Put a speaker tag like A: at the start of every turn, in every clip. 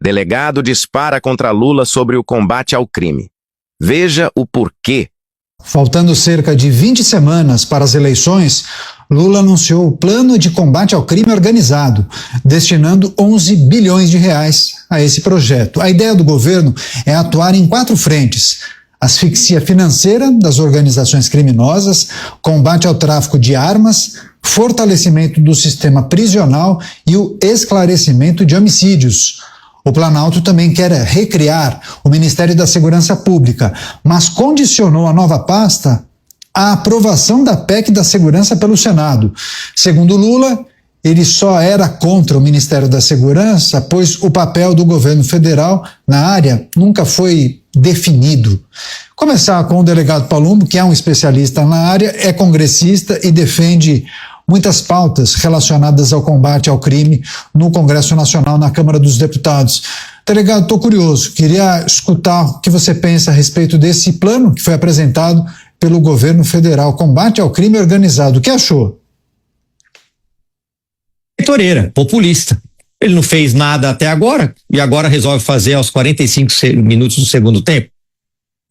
A: Delegado dispara contra Lula sobre o combate ao crime. Veja o porquê.
B: Faltando cerca de 20 semanas para as eleições, Lula anunciou o plano de combate ao crime organizado, destinando 11 bilhões de reais a esse projeto. A ideia do governo é atuar em 4 frentes: asfixia financeira das organizações criminosas, combate ao tráfico de armas, fortalecimento do sistema prisional e o esclarecimento de homicídios. O Planalto também quer recriar o Ministério da Segurança Pública, mas condicionou a nova pasta à aprovação da PEC da Segurança pelo Senado. Segundo Lula, ele só era contra o Ministério da Segurança, pois o papel do governo federal na área nunca foi definido. Começar com o delegado Palumbo, que é um especialista na área, é congressista e defende muitas pautas relacionadas ao combate ao crime no Congresso Nacional, na Câmara dos Deputados. Delegado, estou curioso, queria escutar o que você pensa a respeito desse plano que foi apresentado pelo governo federal, combate ao crime organizado. O que achou?
C: Eleitoreira, populista. Ele não fez nada até agora e agora resolve fazer aos 45 minutos do segundo tempo.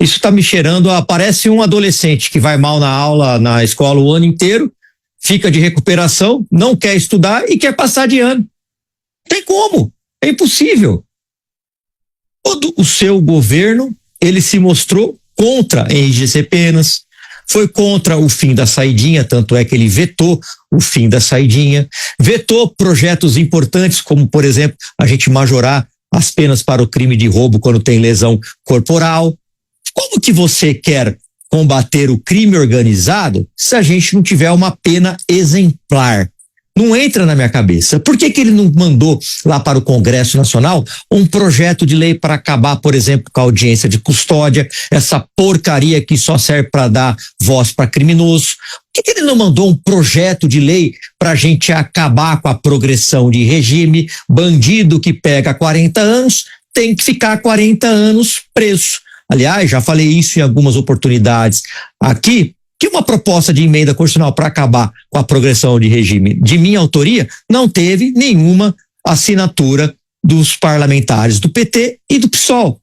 C: Isso está me cheirando parece um adolescente que vai mal na aula, na escola o ano inteiro, fica de recuperação, não quer estudar e quer passar de ano. Não tem como, é impossível. Todo o seu governo, ele se mostrou contra enrijecer penas, foi contra o fim da saidinha, tanto é que ele vetou o fim da saidinha, vetou projetos importantes, como, por exemplo, a gente majorar as penas para o crime de roubo quando tem lesão corporal. Como que você quer combater o crime organizado se a gente não tiver uma pena exemplar? Não entra na minha cabeça. Por que ele não mandou lá para o Congresso Nacional um projeto de lei para acabar, por exemplo, com a audiência de custódia, essa porcaria que só serve para dar voz para criminoso? Por que ele não mandou um projeto de lei para a gente acabar com a progressão de regime? Bandido que pega 40 anos tem que ficar 40 anos preso. Aliás, já falei isso em algumas oportunidades aqui, que uma proposta de emenda constitucional para acabar com a progressão de regime de minha autoria não teve nenhuma assinatura dos parlamentares do PT e do PSOL.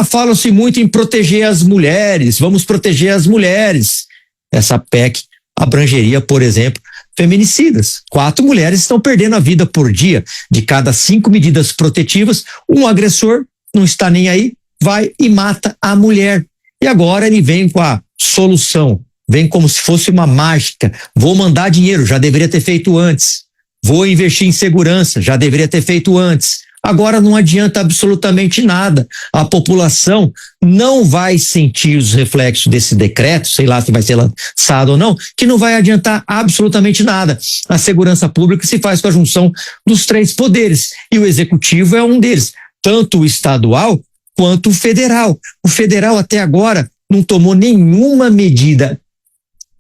C: Fala-se muito em proteger as mulheres, vamos proteger as mulheres. Essa PEC abrangeria, por exemplo, feminicidas. 4 mulheres estão perdendo a vida por dia. De cada 5 medidas protetivas, um agressor não está nem aí, vai e mata a mulher. E agora ele vem com a solução, vem como se fosse uma mágica. Vou mandar dinheiro, já deveria ter feito antes. Vou investir em segurança, já deveria ter feito antes. Agora não adianta absolutamente nada. A população não vai sentir os reflexos desse decreto, sei lá se vai ser lançado ou não, que não vai adiantar absolutamente nada. A segurança pública se faz com a junção dos 3 poderes e o executivo é um deles, tanto o estadual quanto o federal. O federal até agora não tomou nenhuma medida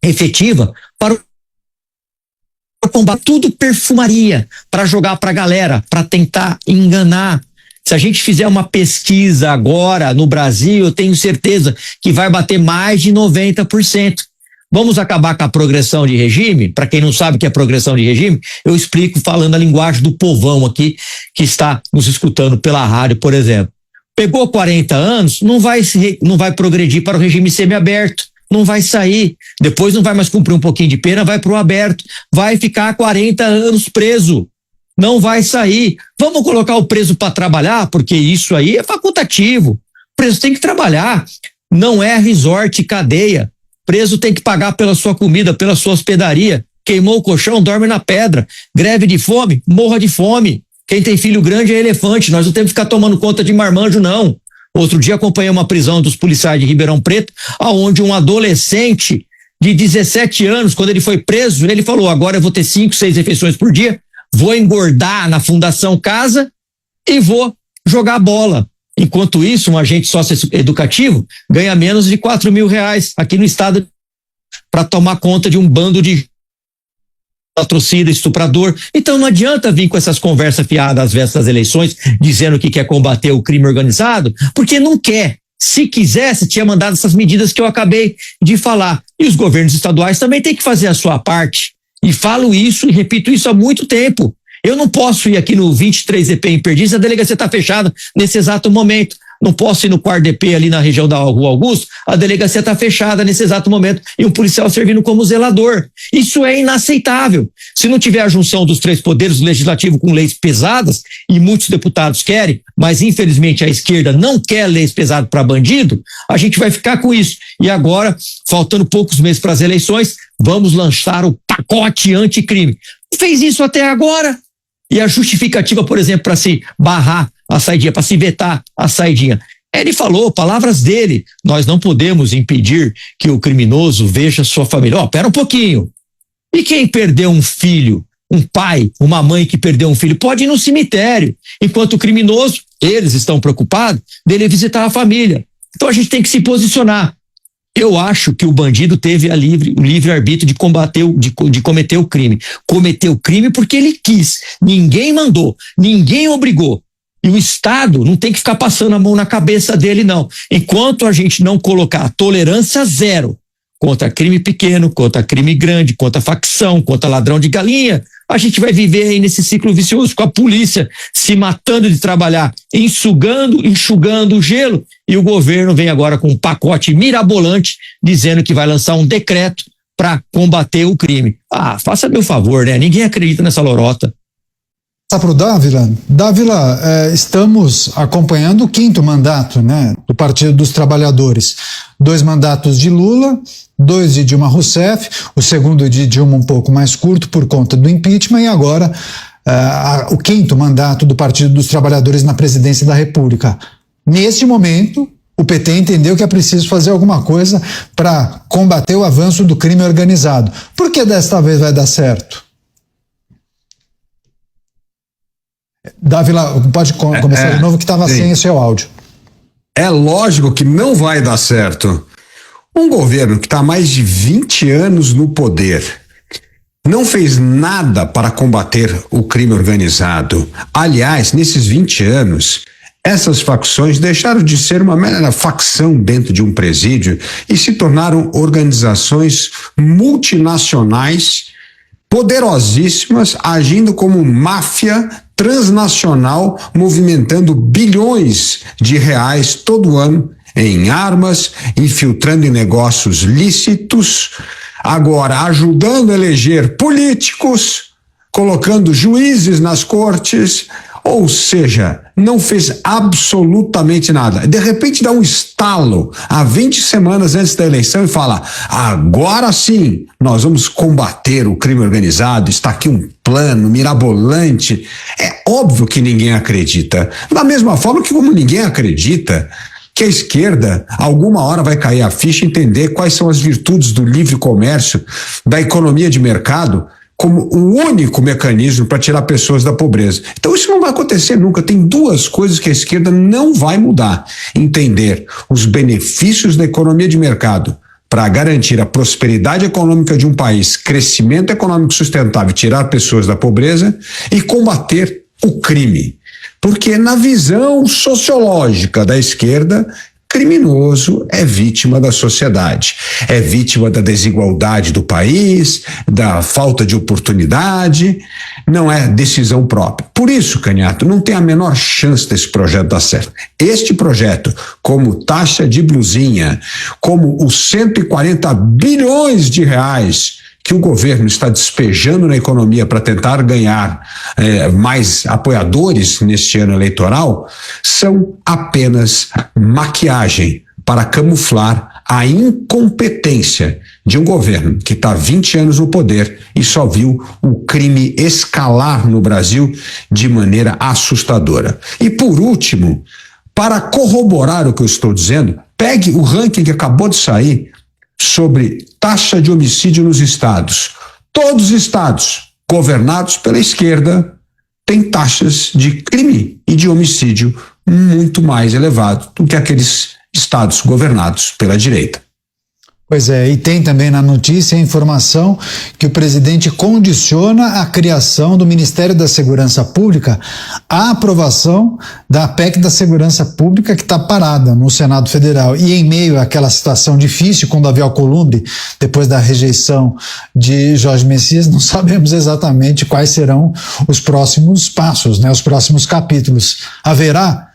C: efetiva para combater tudo perfumaria, para jogar para a galera, para tentar enganar. Se a gente fizer uma pesquisa agora no Brasil, eu tenho certeza que vai bater mais de 90%. Vamos acabar com a progressão de regime? Para quem não sabe o que é progressão de regime, eu explico falando a linguagem do povão aqui, que está nos escutando pela rádio, por exemplo. Pegou 40 anos, não vai progredir para o regime semiaberto, não vai sair, depois não vai mais cumprir um pouquinho de pena, vai para o aberto, vai ficar 40 anos preso, não vai sair. Vamos colocar o preso para trabalhar, porque isso aí é facultativo. O preso tem que trabalhar, não é resort, cadeia. Preso tem que pagar pela sua comida, pela sua hospedaria. Queimou o colchão, dorme na pedra. Greve de fome, morra de fome. Quem tem filho grande é elefante, nós não temos que ficar tomando conta de marmanjo, não. Outro dia acompanhei uma prisão dos policiais de Ribeirão Preto, aonde um adolescente de 17 anos, quando ele foi preso, ele falou: agora eu vou ter 5, 6 refeições por dia, vou engordar na Fundação Casa e vou jogar bola. Enquanto isso, um agente socioeducativo ganha menos de R$4.000 aqui no estado para tomar conta de um bando de patrocínio, estuprador. Então não adianta vir com essas conversas fiadas às vésperas das eleições, dizendo que quer combater o crime organizado, porque não quer. Se quisesse, tinha mandado essas medidas que eu acabei de falar. E os governos estaduais também têm que fazer a sua parte. E falo isso e repito isso há muito tempo. Eu não posso ir aqui no 23 EP em Perdizes, a delegacia está fechada nesse exato momento. Não posso ir no 4 DP ali na região da Rua Augusto, a delegacia está fechada nesse exato momento e um policial servindo como zelador. Isso é inaceitável. Se não tiver a junção dos 3 poderes, o legislativo com leis pesadas, e muitos deputados querem, mas infelizmente a esquerda não quer leis pesadas para bandido, a gente vai ficar com isso. E agora, faltando poucos meses para as eleições, vamos lançar o pacote anticrime. Fez isso até agora. E a justificativa, por exemplo, para se barrar a saidinha, para se vetar a saidinha. Ele falou, palavras dele, nós não podemos impedir que o criminoso veja sua família. Pera um pouquinho. E quem perdeu um filho, um pai, uma mãe que perdeu um filho, pode ir no cemitério, enquanto o criminoso, eles estão preocupados dele visitar a família. Então a gente tem que se posicionar. Eu acho que o bandido teve o livre-arbítrio de combater, de cometer o crime. Cometeu o crime porque ele quis. Ninguém mandou, ninguém obrigou. E o Estado não tem que ficar passando a mão na cabeça dele, não. Enquanto a gente não colocar tolerância zero contra crime pequeno, contra crime grande, contra facção, contra ladrão de galinha, a gente vai viver aí nesse ciclo vicioso, com a polícia se matando de trabalhar, enxugando o gelo, e o governo vem agora com um pacote mirabolante dizendo que vai lançar um decreto para combater o crime. Faça meu favor, né? Ninguém acredita nessa lorota.
B: Para o Dávila. Dávila, estamos acompanhando o 5º mandato, né, do Partido dos Trabalhadores. 2 mandatos de Lula, 2 de Dilma Rousseff, o segundo de Dilma um pouco mais curto por conta do impeachment, e agora o 5º mandato do Partido dos Trabalhadores na presidência da República. Neste momento, o PT entendeu que é preciso fazer alguma coisa para combater o avanço do crime organizado. Por que desta vez vai dar certo? Dávila, pode começar de novo, que estava sem o seu áudio.
D: É lógico que não vai dar certo. Um governo que está há mais de 20 anos no poder não fez nada para combater o crime organizado. Aliás, nesses 20 anos, essas facções deixaram de ser uma mera facção dentro de um presídio e se tornaram organizações multinacionais poderosíssimas, agindo como máfia transnacional, movimentando bilhões de reais todo ano em armas, infiltrando em negócios lícitos, agora ajudando a eleger políticos, colocando juízes nas cortes, ou seja, não fez absolutamente nada. De repente dá um estalo há 20 semanas antes da eleição e fala: agora sim, nós vamos combater o crime organizado, está aqui um plano mirabolante. É óbvio que ninguém acredita. Da mesma forma que como ninguém acredita que a esquerda, alguma hora vai cair a ficha e entender quais são as virtudes do livre comércio, da economia de mercado, como o único mecanismo para tirar pessoas da pobreza. Então isso não vai acontecer nunca. Tem 2 coisas que a esquerda não vai mudar: entender os benefícios da economia de mercado para garantir a prosperidade econômica de um país, crescimento econômico sustentável, tirar pessoas da pobreza, e combater o crime. Porque na visão sociológica da esquerda, criminoso é vítima da sociedade, é vítima da desigualdade do país, da falta de oportunidade, não é decisão própria. Por isso, Canhato, não tem a menor chance desse projeto dar certo. Este projeto, como taxa de blusinha, como os 140 bilhões de reais que o governo está despejando na economia para tentar ganhar mais apoiadores neste ano eleitoral, são apenas maquiagem para camuflar a incompetência de um governo que está há 20 anos no poder e só viu o crime escalar no Brasil de maneira assustadora. E por último, para corroborar o que eu estou dizendo, pegue o ranking que acabou de sair sobre taxa de homicídio nos estados. Todos os estados governados pela esquerda têm taxas de crime e de homicídio muito mais elevadas do que aqueles estados governados pela direita.
B: Pois é, e tem também na notícia a informação que o presidente condiciona a criação do Ministério da Segurança Pública à aprovação da PEC da Segurança Pública, que está parada no Senado Federal. E em meio àquela situação difícil com Davi Alcolumbre, depois da rejeição de Jorge Messias, não sabemos exatamente quais serão os próximos passos, né, os próximos capítulos. Haverá